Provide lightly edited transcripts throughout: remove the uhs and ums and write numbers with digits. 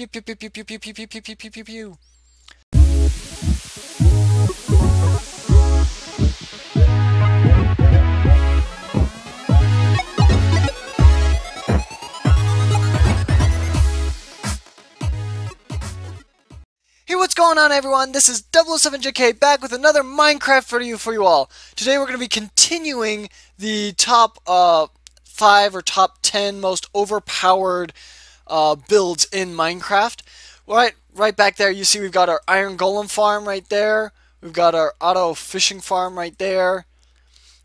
Pew pew pew pew pew pew pew pew pew pew pew pew pew. Hey, what's going on, everyone? This is 007JK back with another Minecraft video for you all. Today we're going to be continuing the top 5 or top 10 most overpowered builds in Minecraft. Right back there, you see we've got our iron golem farm right there. We've got our auto fishing farm right there.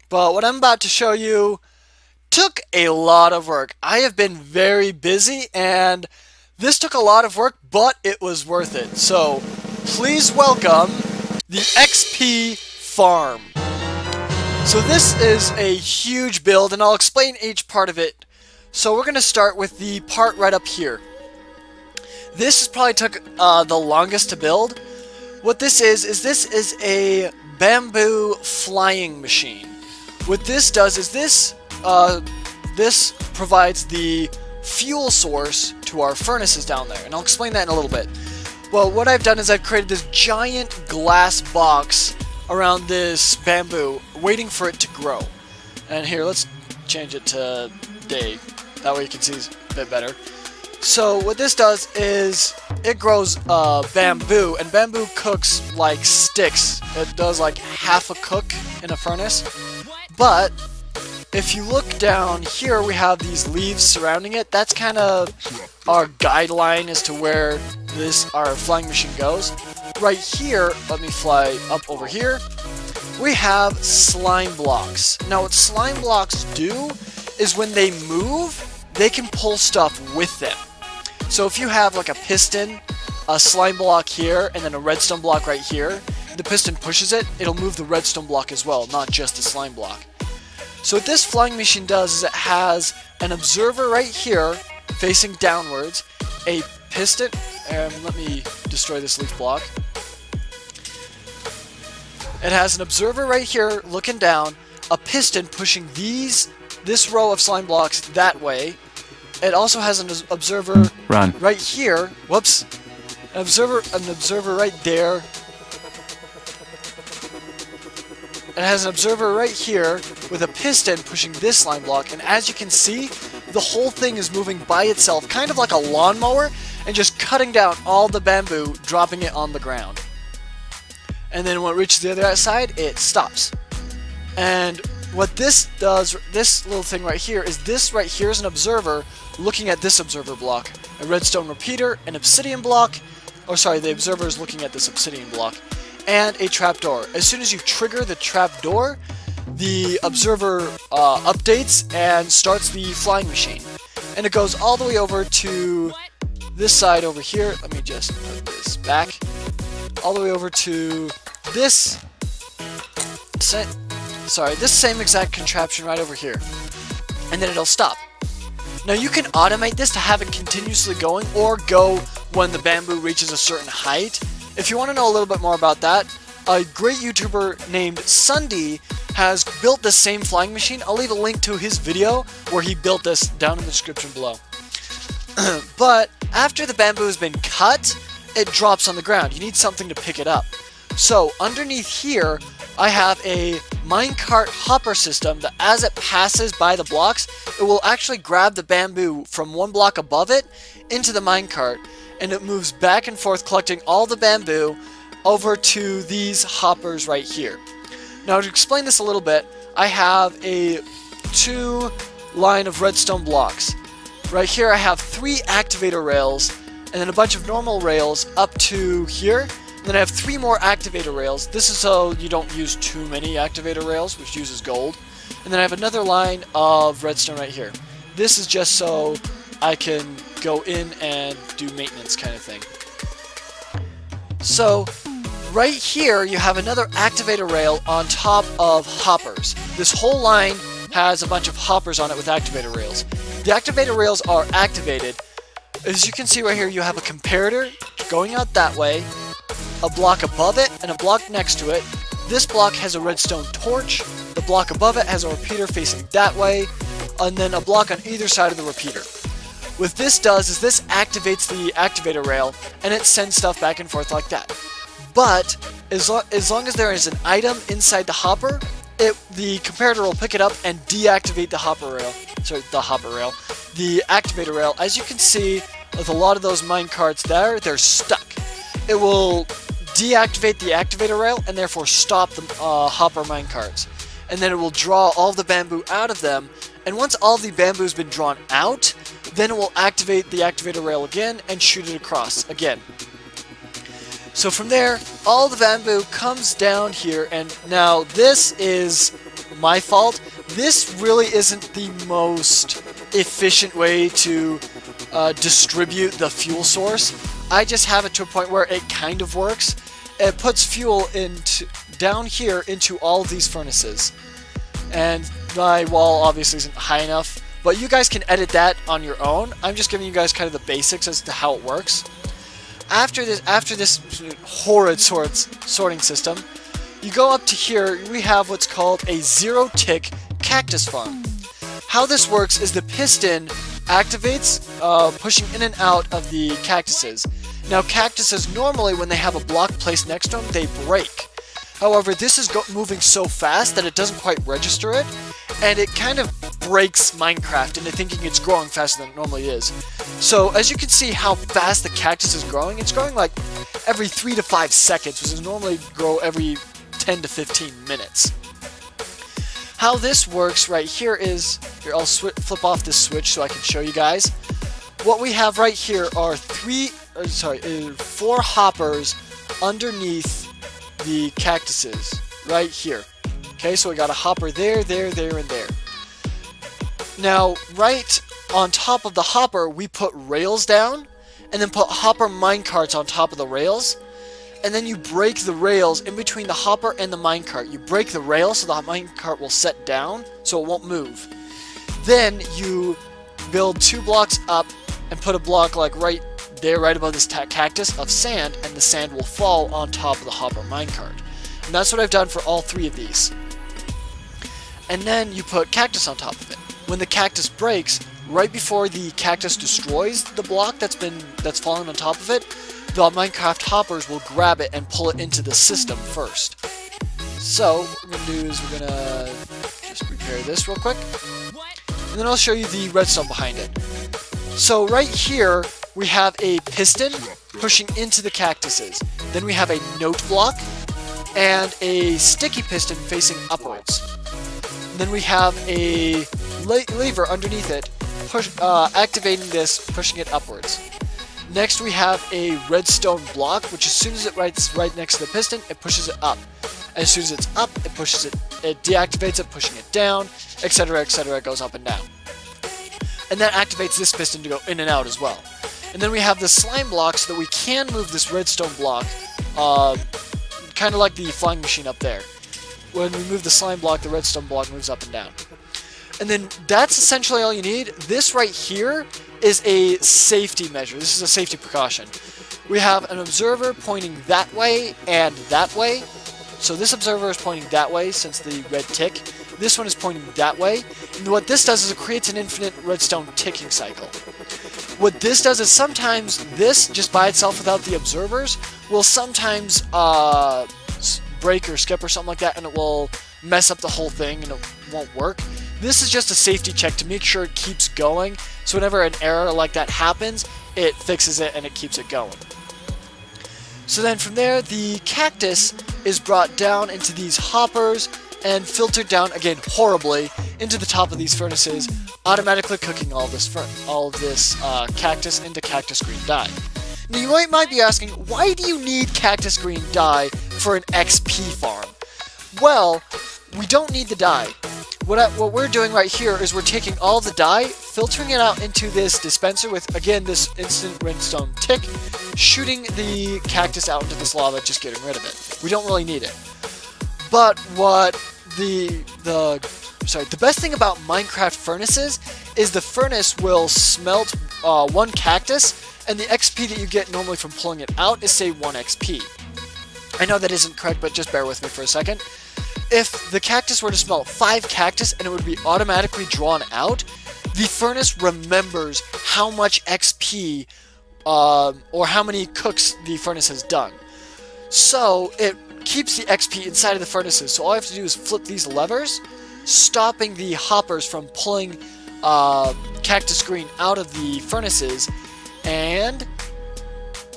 But what I'm about to show you took a lot of work. I have been very busy, and this took a lot of work, but it was worth it. So please welcome the XP farm. So this is a huge build, and I'll explain each part of it. So we're going to start with the part right up here. This probably took the longest to build. What this is a bamboo flying machine. What this does is this provides the fuel source to our furnaces down there, and I'll explain that in a little bit. Well, what I've done is I've created this giant glass box around this bamboo, waiting for it to grow. And here, let's change it to day. That way you can see a bit better. So what this does is it grows bamboo, and bamboo cooks like sticks. It does like half a cook in a furnace. But if you look down here, we have these leaves surrounding it. That's kind of our guideline as to where our flying machine goes. Right here, let me fly up over here. We have slime blocks. Now what slime blocks do is when they move, they can pull stuff with them. So if you have like a piston, a slime block here, and then a redstone block right here, the piston pushes it, it'll move the redstone block as well, not just the slime block. So what this flying machine does is it has an observer right here, facing downwards, a piston, and let me destroy this leaf block. It has an observer right here, looking down, a piston pushing this row of slime blocks that way. It also has an observer right here, whoops, an observer right there. It has an observer right here with a piston pushing this slime block, and as you can see, the whole thing is moving by itself, kind of like a lawnmower, and just cutting down all the bamboo, dropping it on the ground. And then when it reaches the other side, it stops. And what this does, this little thing right here is an observer looking at this observer block, a redstone repeater, an obsidian block, oh sorry, the observer is looking at this obsidian block, and a trapdoor. As soon as you trigger the trapdoor, the observer updates and starts the flying machine. And it goes all the way over to this side over here. Let me just put this back. All the way over to this same exact contraption right over here. And then it'll stop. Now you can automate this to have it continuously going, or go when the bamboo reaches a certain height. If you want to know a little bit more about that, a great YouTuber named Ssundee has built this same flying machine. I'll leave a link to his video where he built this down in the description below. But after the bamboo has been cut, it drops on the ground. You need something to pick it up. So underneath here, I have a minecart hopper system that as it passes by the blocks, it will actually grab the bamboo from one block above it into the minecart, and it moves back and forth collecting all the bamboo over to these hoppers right here. Now to explain this a little bit, I have a 2 line of redstone blocks. Right here I have 3 activator rails, and then a bunch of normal rails up to here. And then I have 3 more activator rails. This is so you don't use too many activator rails, which uses gold. And then I have another line of redstone right here. This is just so I can go in and do maintenance kind of thing. So right here you have another activator rail on top of hoppers. This whole line has a bunch of hoppers on it with activator rails. The activator rails are activated. As you can see right here, you have a comparator going out that way, a block above it, and a block next to it. This block has a redstone torch, the block above it has a repeater facing that way, and then a block on either side of the repeater. What this does is this activates the activator rail, and it sends stuff back and forth like that. But as long as there is an item inside the hopper, the comparator will pick it up and deactivate the the activator rail. As you can see, with a lot of those minecarts there, they're stuck. It will deactivate the activator rail and therefore stop the hopper minecarts. And then it will draw all the bamboo out of them. And once all the bamboo has been drawn out, then it will activate the activator rail again and shoot it across again. So from there, all the bamboo comes down here, and now this is my fault. This really isn't the most efficient way to distribute the fuel source. I just have it to a point where it kind of works. It puts fuel down here into all of these furnaces. And my wall obviously isn't high enough, but you guys can edit that on your own. I'm just giving you guys kind of the basics as to how it works. After this horrid sorting system, you go up to here, we have what's called a zero-tick cactus farm. How this works is the piston activates, pushing in and out of the cactuses. Now cactuses, normally when they have a block placed next to them, they break. However, this is moving so fast that it doesn't quite register it, and it kind of breaks Minecraft into thinking it's growing faster than it normally is. So as you can see how fast the cactus is growing, it's growing like every 3 to 5 seconds, which is normally grow every 10 to 15 minutes. How this works right here is, here I'll flip off this switch so I can show you guys. What we have right here are 4 hoppers underneath the cactuses right here. Okay, so we got a hopper there, there, there, and there. Now, right on top of the hopper, we put rails down, and then put hopper minecarts on top of the rails, and then you break the rails in between the hopper and the minecart. You break the rail so the minecart will set down, so it won't move. Then you build 2 blocks up and put a block like right there, right above this cactus of sand, and the sand will fall on top of the hopper minecart. And that's what I've done for all 3 of these. And then you put cactus on top of it. When the cactus breaks, right before the cactus destroys the block that's fallen on top of it, the Minecraft hoppers will grab it and pull it into the system first. So what we're gonna do is we're gonna just repair this real quick, and then I'll show you the redstone behind it. So right here we have a piston pushing into the cactuses. Then we have a note block and a sticky piston facing upwards. And then we have a lever underneath it, activating this, pushing it upwards. Next we have a redstone block, which as soon as it right next to the piston, it pushes it up. As soon as it's up, it pushes it, it deactivates it, pushing it down, etc., etc. It goes up and down. And that activates this piston to go in and out as well. And then we have the slime block so that we can move this redstone block, kind of like the flying machine up there. When we move the slime block, the redstone block moves up and down. And then that's essentially all you need. This right here is a safety measure. This is a safety precaution. We have an observer pointing that way and that way. So this observer is pointing that way since the red tick. This one is pointing that way. And what this does is it creates an infinite redstone ticking cycle. What this does is sometimes this, just by itself without the observers, will sometimes break or skip or something like that, and it will mess up the whole thing and it won't work. This is just a safety check to make sure it keeps going, so whenever an error like that happens, it fixes it and it keeps it going. So then from there, the cactus is brought down into these hoppers and filtered down, again horribly, into the top of these furnaces, automatically cooking all of this cactus into cactus green dye. Now you might be asking, why do you need cactus green dye for an XP farm? Well, we don't need the dye. What we're doing right here is we're taking all the dye, filtering it out into this dispenser with, again, this instant redstone tick, shooting the cactus out into this lava, just getting rid of it. We don't really need it. But what the best thing about Minecraft furnaces is the furnace will smelt 1 cactus, and the XP that you get normally from pulling it out is, say, 1 XP. I know that isn't correct, but just bear with me for a second. If the cactus were to smelt 5 cactus and it would be automatically drawn out, the furnace remembers how much XP or how many cooks the furnace has done. So it keeps the XP inside of the furnaces. So all I have to do is flip these levers, stopping the hoppers from pulling cactus green out of the furnaces, and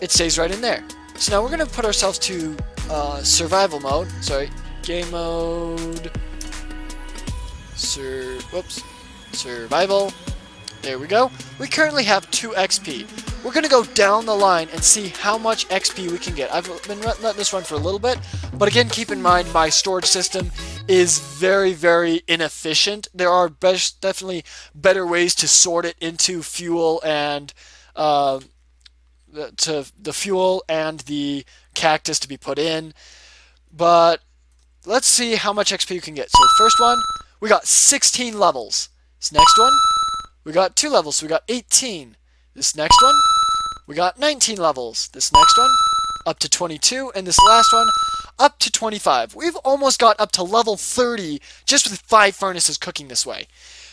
it stays right in there. So now we're going to put ourselves to survival mode. Sorry, game mode. Survival. There we go. We currently have 2 XP. We're going to go down the line and see how much XP we can get. I've been letting this run for a little bit, but again, keep in mind my storage system is very, very inefficient. There are definitely better ways to sort it into fuel and to the fuel and the cactus to be put in. But let's see how much XP you can get. So first one, we got 16 levels. This next one, we got 2 levels, so we got 18. This next one, we got 19 levels. This next one, up to 22. And this last one, up to 25. We've almost got up to level 30 just with 5 furnaces cooking this way.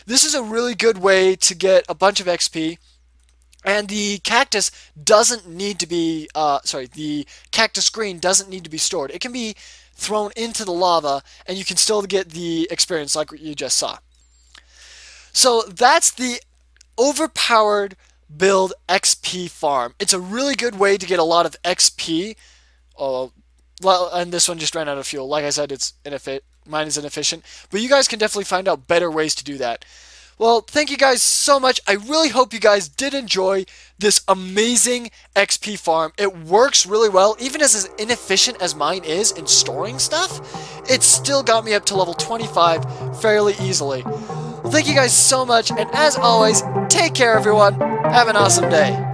This is a really good way to get a bunch of XP. And the cactus doesn't need to be, the cactus green doesn't need to be stored. It can be thrown into the lava, and you can still get the experience like what you just saw. So that's the overpowered build XP farm. It's a really good way to get a lot of XP. And this one just ran out of fuel. Like I said, mine is inefficient. But you guys can definitely find out better ways to do that. Well, thank you guys so much. I really hope you guys did enjoy this amazing XP farm. It works really well. Even as inefficient as mine is in storing stuff, it still got me up to level 25 fairly easily. Well, thank you guys so much, and as always, take care everyone. Have an awesome day.